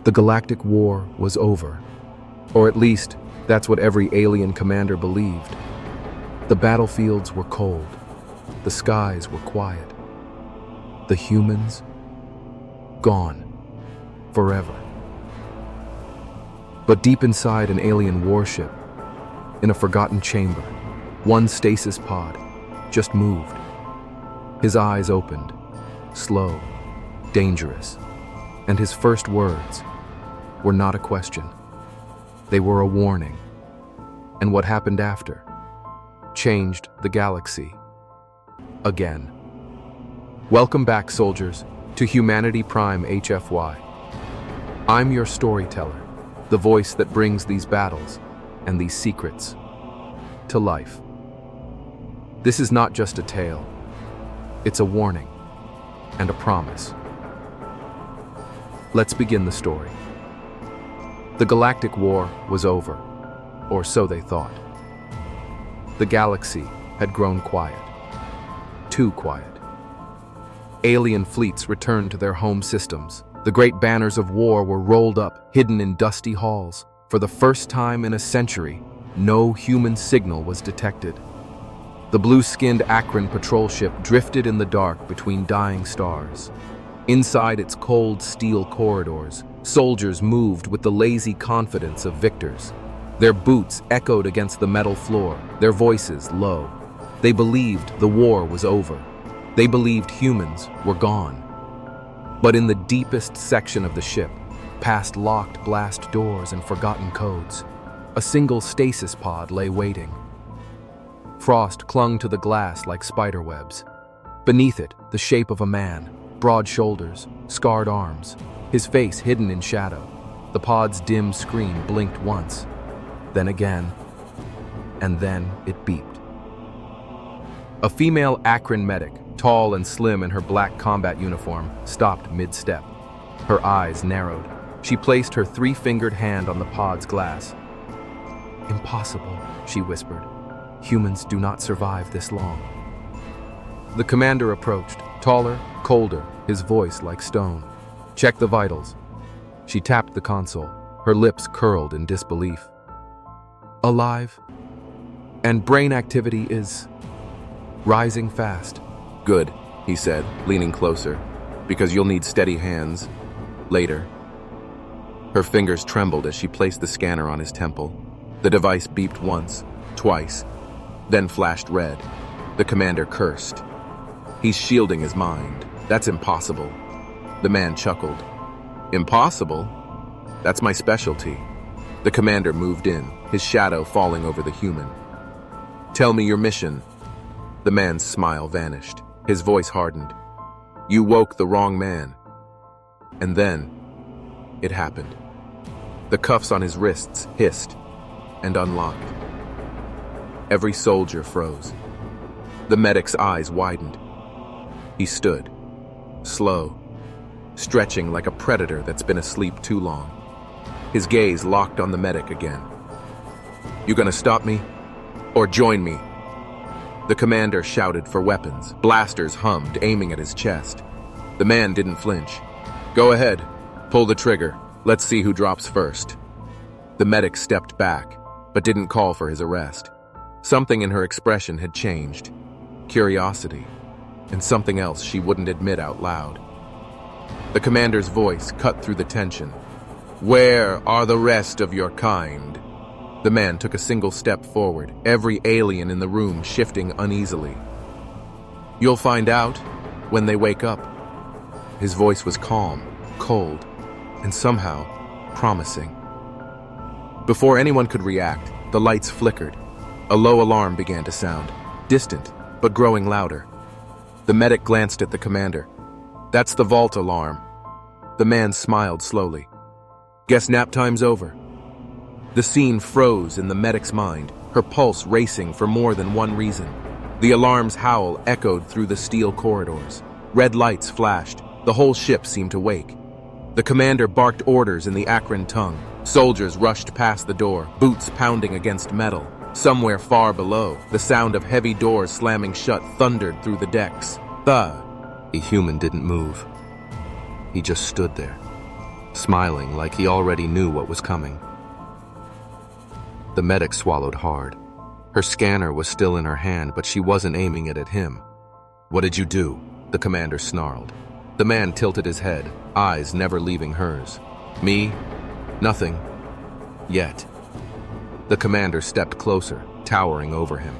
The Galactic War was over. Or at least, that's what every alien commander believed. The battlefields were cold. The skies were quiet. The humans, gone. Forever. But deep inside an alien warship, in a forgotten chamber, one stasis pod just moved. His eyes opened, slow, dangerous, and his first words were not a question. They were a warning. And what happened after changed the galaxy again. Welcome back, soldiers, to Humanity Prime HFY. I'm your storyteller, the voice that brings these battles and these secrets to life. This is not just a tale. It's a warning and a promise. Let's begin the story. The Galactic War was over, or so they thought. The galaxy had grown quiet. Too quiet. Alien fleets returned to their home systems. The great banners of war were rolled up, hidden in dusty halls. For the first time in a century, no human signal was detected. The blue-skinned Akron patrol ship drifted in the dark between dying stars. Inside its cold steel corridors, soldiers moved with the lazy confidence of victors. Their boots echoed against the metal floor, their voices low. They believed the war was over. They believed humans were gone. But in the deepest section of the ship, past locked blast doors and forgotten codes, a single stasis pod lay waiting. Frost clung to the glass like spiderwebs. Beneath it, the shape of a man, broad shoulders, scarred arms, his face hidden in shadow. The pod's dim screen blinked once, then again, and then it beeped. A female Akron medic, tall and slim in her black combat uniform, stopped mid-step. Her eyes narrowed. She placed her three-fingered hand on the pod's glass. "Impossible," she whispered. "Humans do not survive this long." The commander approached, taller, colder, his voice like stone. "Check the vitals." She tapped the console, her lips curled in disbelief. "Alive. And brain activity is rising fast." "Good," he said, leaning closer, "because you'll need steady hands later." Her fingers trembled as she placed the scanner on his temple. The device beeped once, twice, then flashed red. The commander cursed. "He's shielding his mind. That's impossible." The man chuckled. "Impossible? That's my specialty." The commander moved in, his shadow falling over the human. "Tell me your mission." The man's smile vanished. His voice hardened. "You woke the wrong man." And then, it happened. The cuffs on his wrists hissed and unlocked. Every soldier froze. The medic's eyes widened. He stood, slow, stretching like a predator that's been asleep too long. His gaze locked on the medic again. "You gonna stop me? Or join me?" The commander shouted for weapons. Blasters hummed, aiming at his chest. The man didn't flinch. "Go ahead. Pull the trigger. Let's see who drops first." The medic stepped back, but didn't call for his arrest. Something in her expression had changed. Curiosity, and something else she wouldn't admit out loud. The commander's voice cut through the tension. "Where are the rest of your kind?" The man took a single step forward, every alien in the room shifting uneasily. "You'll find out when they wake up." His voice was calm, cold, and somehow promising. Before anyone could react, the lights flickered. A low alarm began to sound, distant, but growing louder. The medic glanced at the commander. "That's the vault alarm." The man smiled slowly. "Guess nap time's over." The scene froze in the medic's mind, her pulse racing for more than one reason. The alarm's howl echoed through the steel corridors. Red lights flashed. The whole ship seemed to wake. The commander barked orders in the Akron tongue. Soldiers rushed past the door, boots pounding against metal. Somewhere far below, the sound of heavy doors slamming shut thundered through the decks. The human didn't move. He just stood there, smiling like he already knew what was coming. The medic swallowed hard. Her scanner was still in her hand, but she wasn't aiming it at him. "What did you do?" the commander snarled. The man tilted his head, eyes never leaving hers. "Me? Nothing. Yet." The commander stepped closer, towering over him.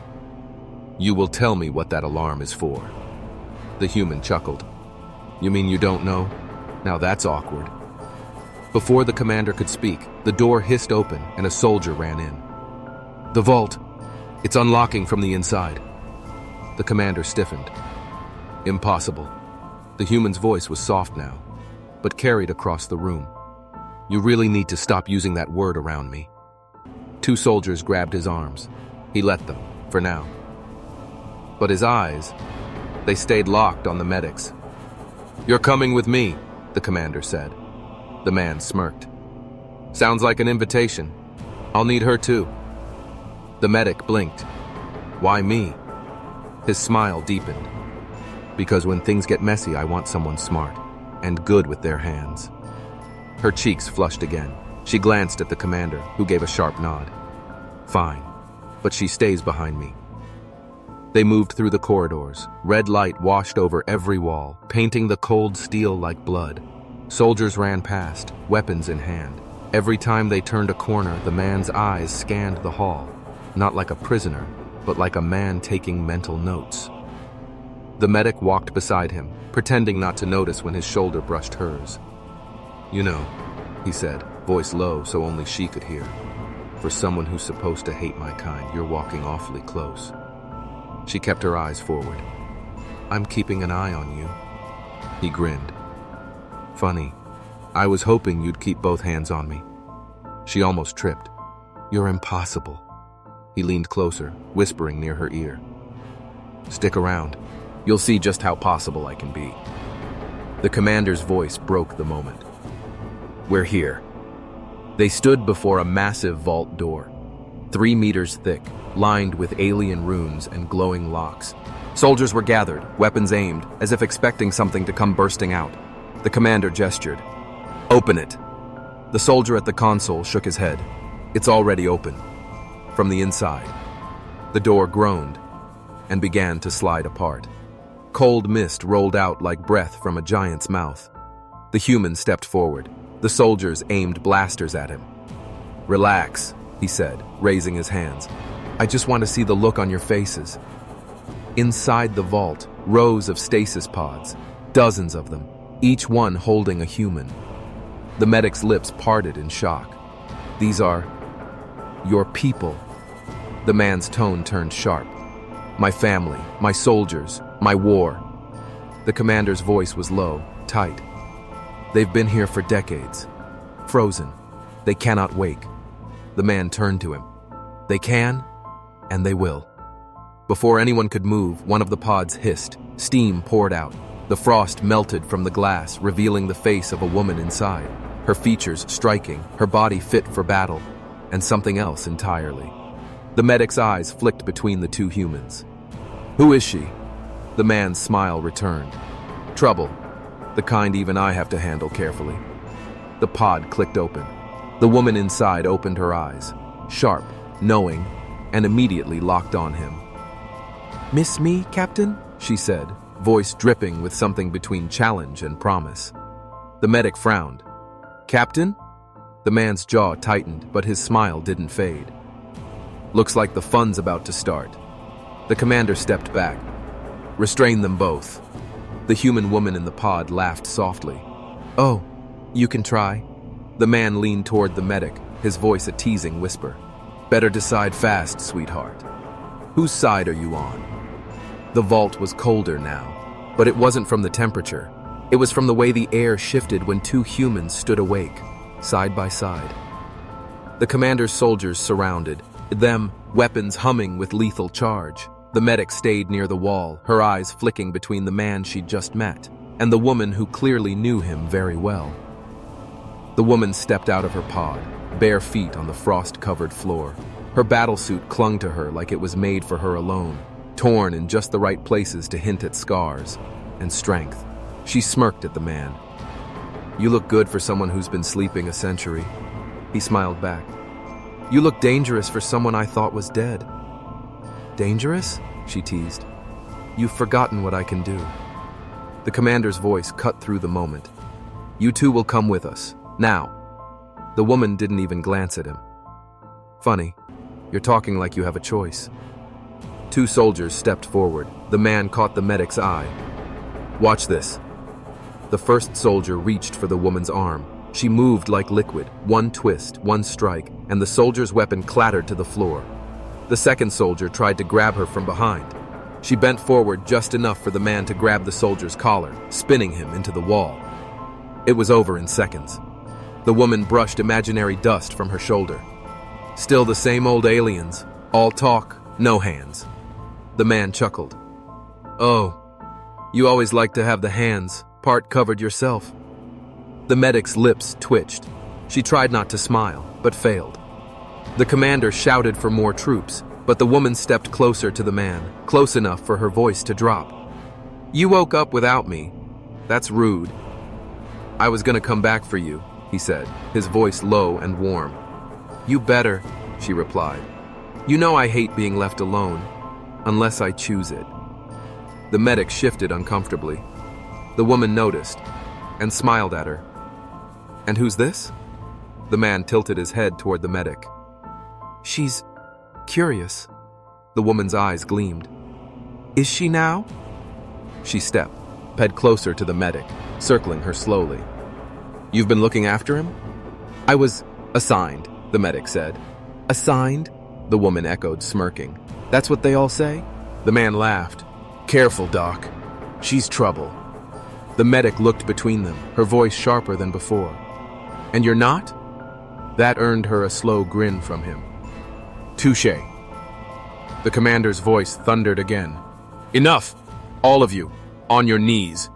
"You will tell me what that alarm is for." The human chuckled. "You mean you don't know? Now that's awkward." Before the commander could speak, the door hissed open and a soldier ran in. "The vault! It's unlocking from the inside." The commander stiffened. "Impossible." The human's voice was soft now, but carried across the room. "You really need to stop using that word around me." Two soldiers grabbed his arms. He let them, for now. But his eyes, they stayed locked on the medics. "You're coming with me," the commander said. The man smirked. "Sounds like an invitation. I'll need her too." The medic blinked. "Why me?" His smile deepened. "Because when things get messy, I want someone smart and good with their hands." Her cheeks flushed again. She glanced at the commander, who gave a sharp nod. "Fine, but she stays behind me." They moved through the corridors. Red light washed over every wall, painting the cold steel like blood. Soldiers ran past, weapons in hand. Every time they turned a corner, the man's eyes scanned the hall, not like a prisoner, but like a man taking mental notes. The medic walked beside him, pretending not to notice when his shoulder brushed hers. "You know," he said, voice low so only she could hear, "for someone who's supposed to hate my kind, you're walking awfully close." She kept her eyes forward. "I'm keeping an eye on you." He grinned. "Funny. I was hoping you'd keep both hands on me." She almost tripped. "You're impossible." He leaned closer, whispering near her ear. "Stick around. You'll see just how possible I can be." The commander's voice broke the moment. "We're here." They stood before a massive vault door, 3 meters thick, lined with alien runes and glowing locks. Soldiers were gathered, weapons aimed, as if expecting something to come bursting out. The commander gestured. "Open it." The soldier at the console shook his head. "It's already open." From the inside, the door groaned and began to slide apart. Cold mist rolled out like breath from a giant's mouth. The human stepped forward. The soldiers aimed blasters at him. "Relax," he said, raising his hands. "I just want to see the look on your faces." Inside the vault, rows of stasis pods, dozens of them, each one holding a human. The medic's lips parted in shock. "These are your people." The man's tone turned sharp. "My family, my soldiers, my war." The commander's voice was low, tight. "They've been here for decades. Frozen. They cannot wake." The man turned to him. "They can, and they will." Before anyone could move, one of the pods hissed. Steam poured out. The frost melted from the glass, revealing the face of a woman inside. Her features striking, her body fit for battle, and something else entirely. The medic's eyes flicked between the two humans. "Who is she?" The man's smile returned. "Trouble. The kind even I have to handle carefully." The pod clicked open. The woman inside opened her eyes, sharp, knowing, and immediately locked on him. "Miss me, Captain?" she said, voice dripping with something between challenge and promise. The medic frowned. "Captain?" The man's jaw tightened, but his smile didn't fade. "Looks like the fun's about to start." The commander stepped back. "Restrain them both." The human woman in the pod laughed softly. "Oh, you can try." The man leaned toward the medic, his voice a teasing whisper. "Better decide fast, sweetheart. Whose side are you on?" The vault was colder now, but it wasn't from the temperature. It was from the way the air shifted when two humans stood awake, side by side. The commander's soldiers surrounded, them, weapons humming with lethal charge. The medic stayed near the wall, her eyes flicking between the man she'd just met and the woman who clearly knew him very well. The woman stepped out of her pod, bare feet on the frost-covered floor. Her battlesuit clung to her like it was made for her alone, torn in just the right places to hint at scars and strength. She smirked at the man. You look good for someone who's been sleeping a century. He smiled back. You look dangerous for someone I thought was dead. Dangerous? She teased. You've forgotten what I can do. The commander's voice cut through the moment. You two will come with us. Now. The woman didn't even glance at him. Funny, you're talking like you have a choice. Two soldiers stepped forward. The man caught the medic's eye. Watch this. The first soldier reached for the woman's arm. She moved like liquid, one twist, one strike, and the soldier's weapon clattered to the floor. The second soldier tried to grab her from behind. She bent forward just enough for the man to grab the soldier's collar, spinning him into the wall. It was over in seconds. The woman brushed imaginary dust from her shoulder. Still the same old aliens, all talk, no hands. The man chuckled. Oh, you always like to have the hands, part covered yourself. The medic's lips twitched. She tried not to smile, but failed. The commander shouted for more troops, but the woman stepped closer to the man, close enough for her voice to drop. You woke up without me. That's rude. I was gonna come back for you, he said, his voice low and warm. You better, she replied. You know I hate being left alone, unless I choose it. The medic shifted uncomfortably. The woman noticed and smiled at her. And who's this? The man tilted his head toward the medic. She's curious. The woman's eyes gleamed. Is she now? She stepped, ped closer to the medic, circling her slowly. You've been looking after him? I was assigned, the medic said. Assigned? The woman echoed, smirking. That's what they all say? The man laughed. Careful, Doc. She's trouble. The medic looked between them, her voice sharper than before. And you're not? That earned her a slow grin from him. Touché. The commander's voice thundered again. Enough! All of you, on your knees.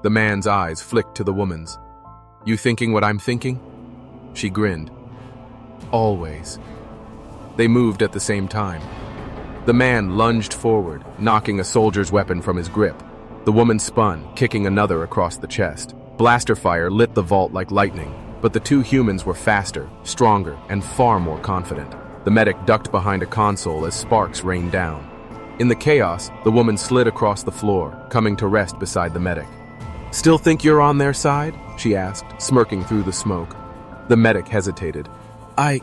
The man's eyes flicked to the woman's. You thinking what I'm thinking? She grinned. Always. They moved at the same time. The man lunged forward, knocking a soldier's weapon from his grip. The woman spun, kicking another across the chest. Blaster fire lit the vault like lightning, but the two humans were faster, stronger, and far more confident. The medic ducked behind a console as sparks rained down. In the chaos, the woman slid across the floor, coming to rest beside the medic. Still think you're on their side? She asked, smirking through the smoke. The medic hesitated. A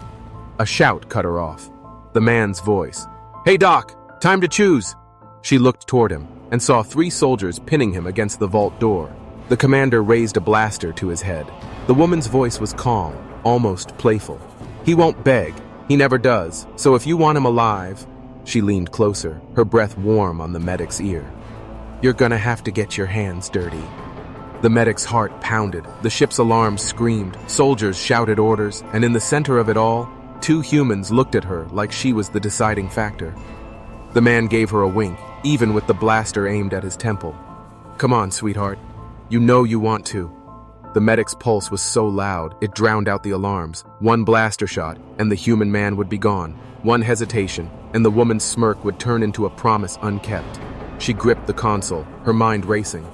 shout cut her off. The man's voice. Hey, Doc, time to choose. She looked toward him and saw 3 soldiers pinning him against the vault door. The commander raised a blaster to his head. The woman's voice was calm, almost playful. He won't beg. He never does. So if you want him alive... She leaned closer, her breath warm on the medic's ear. You're gonna have to get your hands dirty. The medic's heart pounded. The ship's alarms screamed. Soldiers shouted orders, and in the center of it all, 2 humans looked at her like she was the deciding factor. The man gave her a wink, even with the blaster aimed at his temple. Come on, sweetheart. You know you want to. The medic's pulse was so loud, it drowned out the alarms. One blaster shot, and the human man would be gone. One hesitation, and the woman's smirk would turn into a promise unkept. She gripped the console, her mind racing.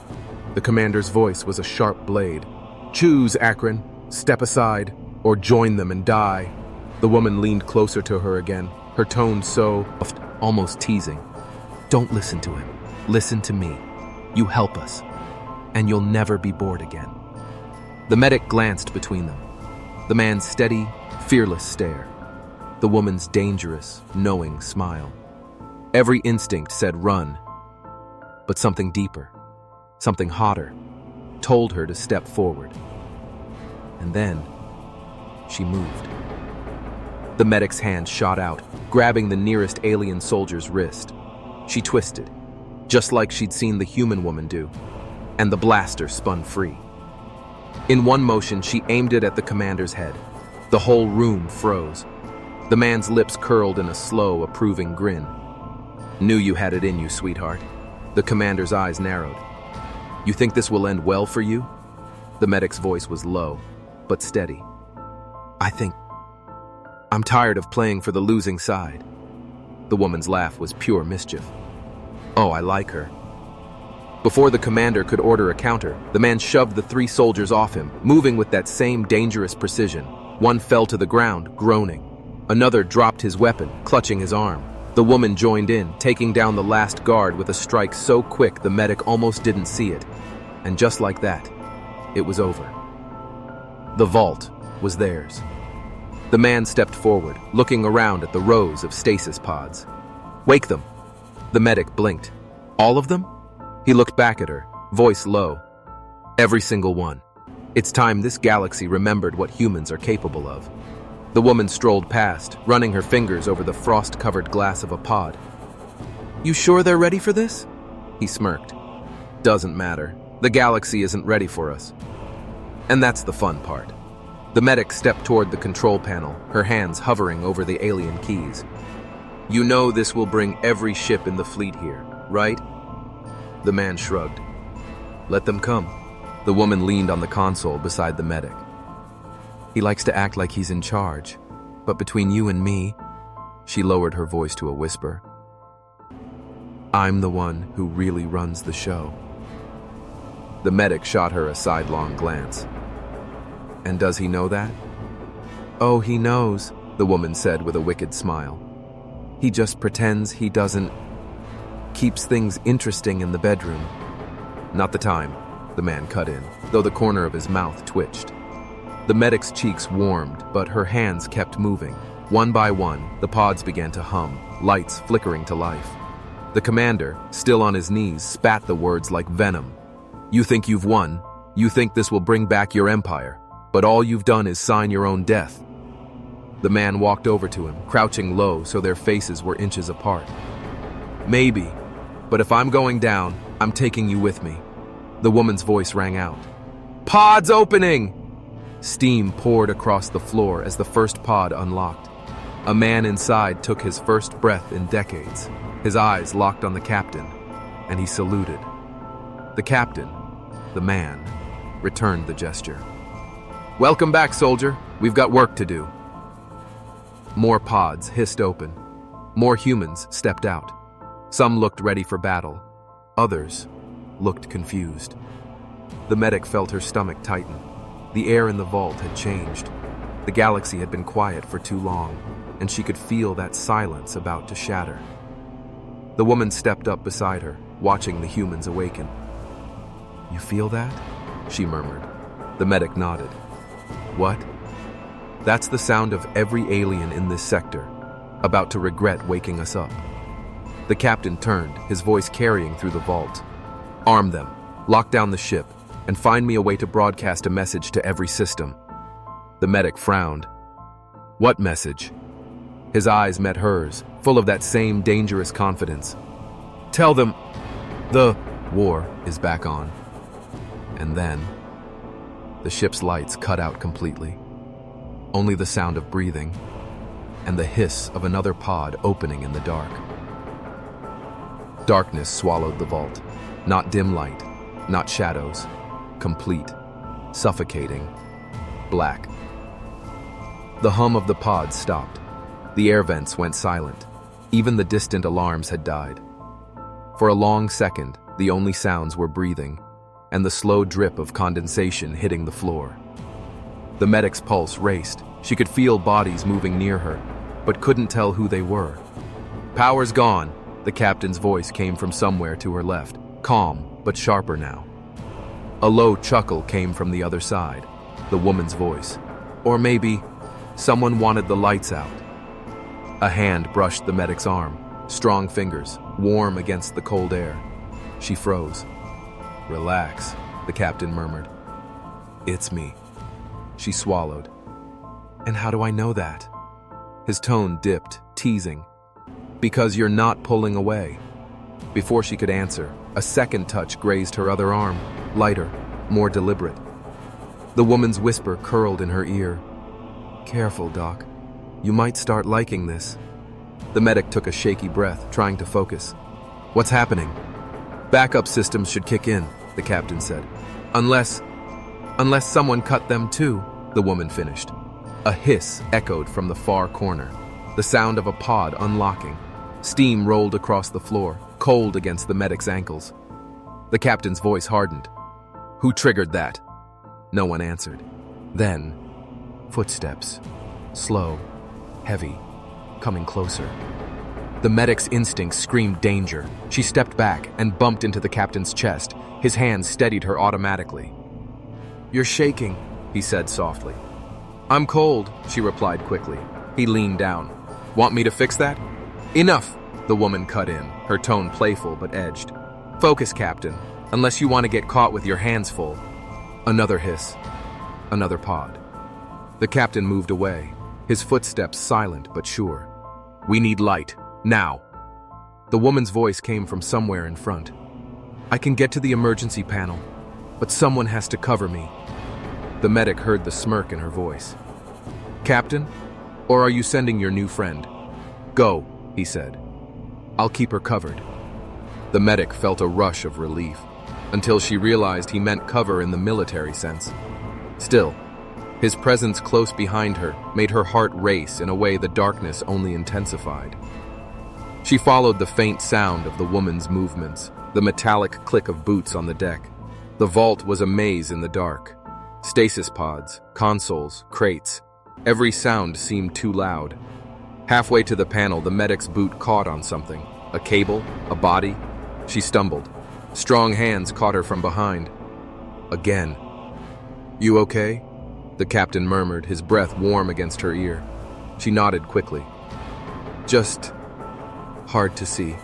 The commander's voice was a sharp blade. Choose, Akron. Step aside, or join them and die. The woman leaned closer to her again, her tone so, almost teasing. Don't listen to him. Listen to me. You help us, and you'll never be bored again. The medic glanced between them. The man's steady, fearless stare. The woman's dangerous, knowing smile. Every instinct said run, but something deeper, something hotter, told her to step forward. And then, she moved. The medic's hand shot out, grabbing the nearest alien soldier's wrist. She twisted, just like she'd seen the human woman do, and the blaster spun free. In one motion, she aimed it at the commander's head. The whole room froze. The man's lips curled in a slow, approving grin. Knew you had it in you, sweetheart. The commander's eyes narrowed. You think this will end well for you? The medic's voice was low, but steady. I'm tired of playing for the losing side. The woman's laugh was pure mischief. Oh, I like her. Before the commander could order a counter, the man shoved the 3 soldiers off him, moving with that same dangerous precision. One fell to the ground, groaning. Another dropped his weapon, clutching his arm. The woman joined in, taking down the last guard with a strike so quick the medic almost didn't see it. And just like that, it was over. The vault was theirs. The man stepped forward, looking around at the rows of stasis pods. "Wake them." The medic blinked. "All of them?" He looked back at her, voice low. "Every single one. It's time this galaxy remembered what humans are capable of." The woman strolled past, running her fingers over the frost-covered glass of a pod. "You sure they're ready for this?" He smirked. "Doesn't matter. The galaxy isn't ready for us." And that's the fun part. The medic stepped toward the control panel, her hands hovering over the alien keys. "You know this will bring every ship in the fleet here, right?" The man shrugged. "Let them come." The woman leaned on the console beside the medic. "He likes to act like he's in charge, but between you and me," she lowered her voice to a whisper, "I'm the one who really runs the show." The medic shot her a sidelong glance. "And does he know that?" "Oh, he knows," the woman said with a wicked smile. "He just pretends he doesn't. Keeps things interesting in the bedroom." "Not the time," the man cut in, though the corner of his mouth twitched. The medic's cheeks warmed, but her hands kept moving. One by one, the pods began to hum, lights flickering to life. The commander, still on his knees, spat the words like venom. "You think you've won. You think this will bring back your empire. But all you've done is sign your own death." The man walked over to him, crouching low so their faces were inches apart. "Maybe, but if I'm going down, I'm taking you with me." The woman's voice rang out. "Pods opening!" Steam poured across the floor as the first pod unlocked. A man inside took his first breath in decades. His eyes locked on the captain, and he saluted. The captain, the man, returned the gesture. "Welcome back, soldier. We've got work to do." More pods hissed open. More humans stepped out. Some looked ready for battle. Others looked confused. The medic felt her stomach tighten. The air in the vault had changed. The galaxy had been quiet for too long, and she could feel that silence about to shatter. The woman stepped up beside her, watching the humans awaken. "You feel that?" she murmured. The medic nodded. "What?" "That's the sound of every alien in this sector, about to regret waking us up." The captain turned, his voice carrying through the vault. "Arm them, lock down the ship, and find me a way to broadcast a message to every system." The medic frowned. "What message?" His eyes met hers, full of that same dangerous confidence. "Tell them the war is back on." And then the ship's lights cut out completely. Only the sound of breathing and the hiss of another pod opening in the dark. Darkness swallowed the vault. Not dim light, not shadows. Complete, suffocating, black. The hum of the pods stopped. The air vents went silent. Even the distant alarms had died. For a long second, the only sounds were breathing and the slow drip of condensation hitting the floor. The medic's pulse raced. She could feel bodies moving near her, but couldn't tell who they were. "Power's gone," the captain's voice came from somewhere to her left, calm but sharper now. A low chuckle came from the other side, the woman's voice. Or maybe someone wanted the lights out. A hand brushed the medic's arm, strong fingers, warm against the cold air. She froze. "Relax," the captain murmured. "It's me." She swallowed. "And how do I know that?" His tone dipped, teasing. "Because you're not pulling away." Before she could answer, a second touch grazed her other arm, lighter, more deliberate. The woman's whisper curled in her ear. "Careful, Doc. You might start liking this." The medic took a shaky breath, trying to focus. "What's happening?" "Backup systems should kick in," the captain said. Unless someone cut them too," the woman finished. A hiss echoed from the far corner, the sound of a pod unlocking. Steam rolled across the floor, cold against the medic's ankles. The captain's voice hardened. Who triggered that? No one answered. Then, footsteps. Slow, heavy, coming closer. The medic's instincts screamed danger. She stepped back and bumped into the captain's chest. His hands steadied her automatically. You're shaking, he said softly. I'm cold, she replied quickly. He leaned down. Want me to fix that? Enough, the woman cut in, her tone playful but edged. Focus, Captain, unless you want to get caught with your hands full. Another hiss. Another pod. The captain moved away, his footsteps silent but sure. We need light, now. The woman's voice came from somewhere in front. I can get to the emergency panel, but someone has to cover me. The medic heard the smirk in her voice. Captain, or are you sending your new friend? Go, he said. I'll keep her covered. The medic felt a rush of relief, until she realized he meant cover in the military sense. Still, his presence close behind her made her heart race in a way the darkness only intensified. She followed the faint sound of the woman's movements, the metallic click of boots on the deck. The vault was a maze in the dark. Stasis pods, consoles, crates. Every sound seemed too loud. Halfway to the panel, the medic's boot caught on something. A cable, a body. She stumbled. Strong hands caught her from behind. Again. You okay? The captain murmured, his breath warm against her ear. She nodded quickly. Just hard to see.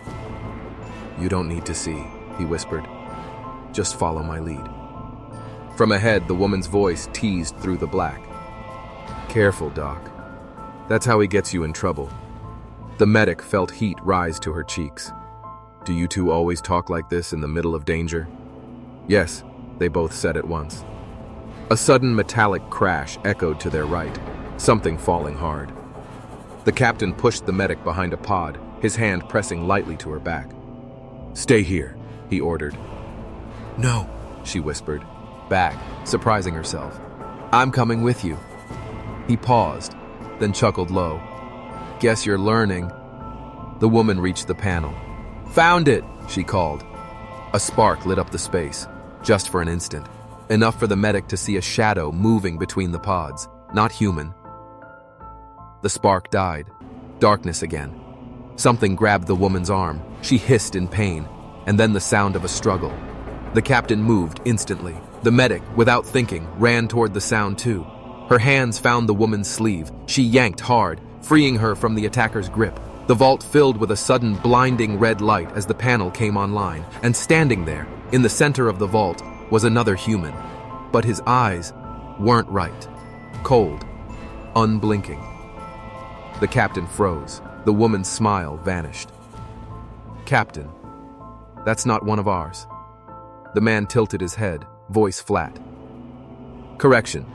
You don't need to see, he whispered. Just follow my lead. From ahead, the woman's voice teased through the black. Careful, Doc. That's how he gets you in trouble. The medic felt heat rise to her cheeks. Do you two always talk like this in the middle of danger? Yes, they both said at once. A sudden metallic crash echoed to their right, something falling hard. The captain pushed the medic behind a pod, his hand pressing lightly to her back. Stay here, he ordered. No, she whispered, back, surprising herself. I'm coming with you. He paused, then chuckled low. Guess you're learning. The woman reached the panel. Found it, she called. A spark lit up the space, just for an instant, enough for the medic to see a shadow moving between the pods, not human. The spark died. Darkness again. Something grabbed the woman's arm. She hissed in pain, and then the sound of a struggle. The captain moved instantly. The medic, without thinking, ran toward the sound too. Her hands found the woman's sleeve. She yanked hard, freeing her from the attacker's grip. The vault filled with a sudden blinding red light as the panel came online, and standing there, in the center of the vault, was another human. But his eyes weren't right. Cold, unblinking. The captain froze. The woman's smile vanished. Captain, that's not one of ours. The man tilted his head, voice flat. Correction.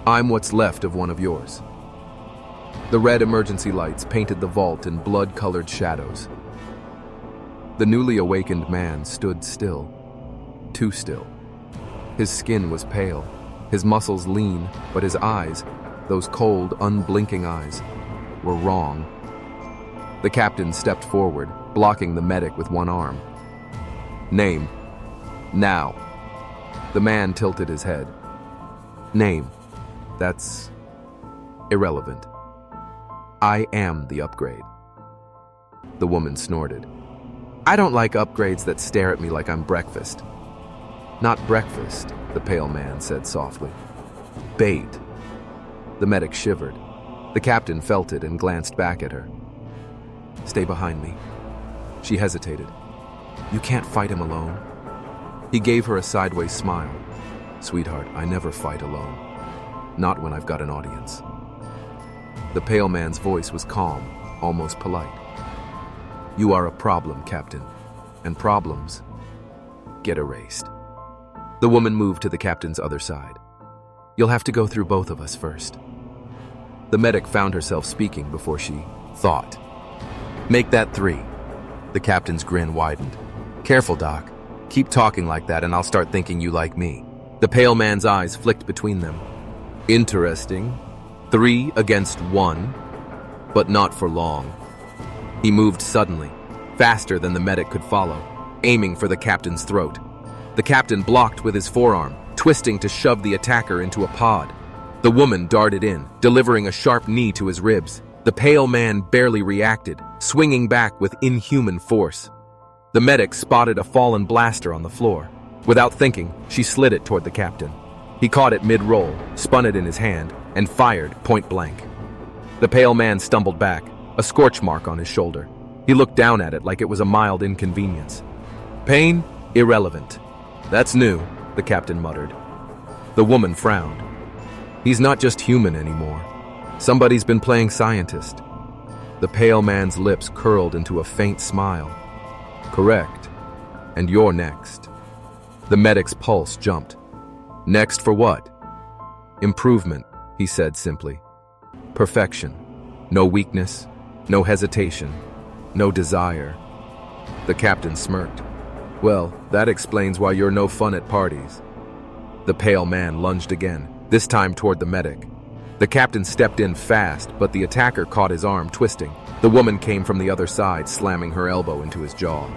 I'm what's left of one of yours. The red emergency lights painted the vault in blood-colored shadows. The newly awakened man stood still. Too still. His skin was pale, his muscles lean, but his eyes, those cold, unblinking eyes, were wrong. The captain stepped forward, blocking the medic with one arm. Name. Now. The man tilted his head. Name. That's irrelevant. I am the upgrade. The woman snorted. I don't like upgrades that stare at me like I'm breakfast. Not breakfast, the pale man said softly. Bait. The medic shivered. The captain felt it and glanced back at her. Stay behind me. She hesitated. You can't fight him alone. He gave her a sideways smile. Sweetheart, I never fight alone. Not when I've got an audience. The pale man's voice was calm, almost polite. You are a problem, Captain, and problems get erased. The woman moved to the captain's other side. You'll have to go through both of us first. The medic found herself speaking before she thought. Make that 3. The captain's grin widened. Careful, Doc. Keep talking like that and I'll start thinking you like me. The pale man's eyes flicked between them. Interesting. 3 against 1, but not for long. He moved suddenly, faster than the medic could follow. aiming for the captain's throat. The captain blocked with his forearm, twisting to shove the attacker into a pod. The woman darted in, delivering a sharp knee to his ribs. The pale man barely reacted, swinging back with inhuman force. The medic spotted a fallen blaster on the floor. Without thinking, she slid it toward the captain. He caught it mid-roll, spun it in his hand, and fired point blank. The pale man stumbled back, a scorch mark on his shoulder. He looked down at it like it was a mild inconvenience. Pain? Irrelevant. That's new, the captain muttered. The woman frowned. He's not just human anymore. Somebody's been playing scientist. The pale man's lips curled into a faint smile. Correct. And you're next. The medic's pulse jumped. Next for what? Improvement, he said simply. Perfection. No weakness, no hesitation, no desire. The captain smirked. Well, that explains why you're no fun at parties. The pale man lunged again, this time toward the medic. The captain stepped in fast, but the attacker caught his arm, twisting. The woman came from the other side, slamming her elbow into his jaw.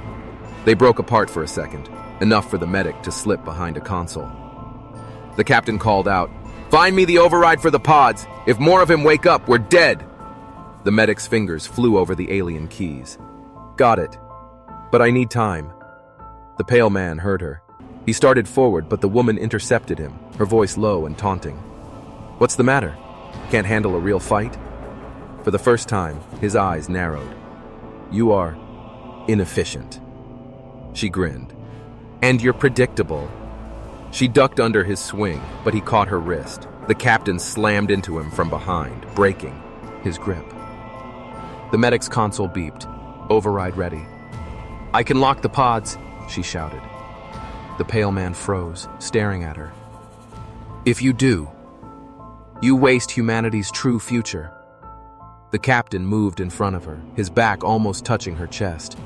They broke apart for a second, enough for the medic to slip behind a console. The captain called out, "Find me the override for the pods. If more of him wake up, we're dead." The medic's fingers flew over the alien keys. Got it. But I need time. The pale man heard her. He started forward, but the woman intercepted him, her voice low and taunting. What's the matter? Can't handle a real fight? For the first time, his eyes narrowed. You are inefficient. She grinned. And you're predictable. She ducked under his swing, but he caught her wrist. The captain slammed into him from behind, breaking his grip. The medic's console beeped. Override ready. I can lock the pods, she shouted. The pale man froze, staring at her. If you do, you waste humanity's true future. The captain moved in front of her, his back almost touching her chest.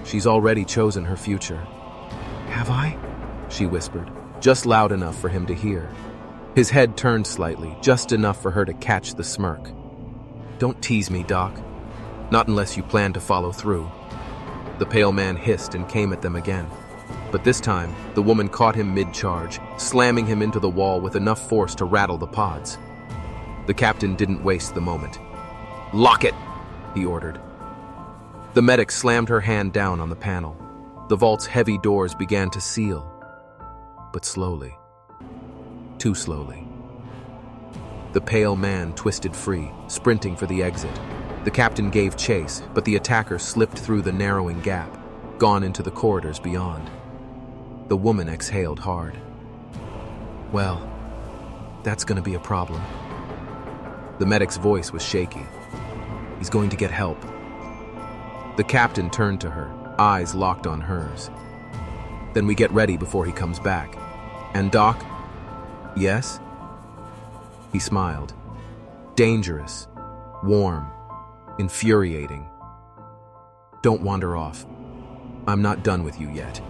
She's already chosen her future. Have I? She whispered, just loud enough for him to hear. His head turned slightly, just enough for her to catch the smirk. Don't tease me, Doc. Not unless you plan to follow through. The pale man hissed and came at them again. But this time, the woman caught him mid-charge, slamming him into the wall with enough force to rattle the pods. The captain didn't waste the moment. Lock it, he ordered. The medic slammed her hand down on the panel. The vault's heavy doors began to seal. But slowly. Too slowly. The pale man twisted free, sprinting for the exit. The captain gave chase, but the attacker slipped through the narrowing gap, gone into the corridors beyond. The woman exhaled hard. Well, that's going to be a problem. The medic's voice was shaky. He's going to get help. The captain turned to her, eyes locked on hers. Then we get ready before he comes back. And Doc? Yes? He smiled. Dangerous, warm, infuriating. Don't wander off. I'm not done with you yet.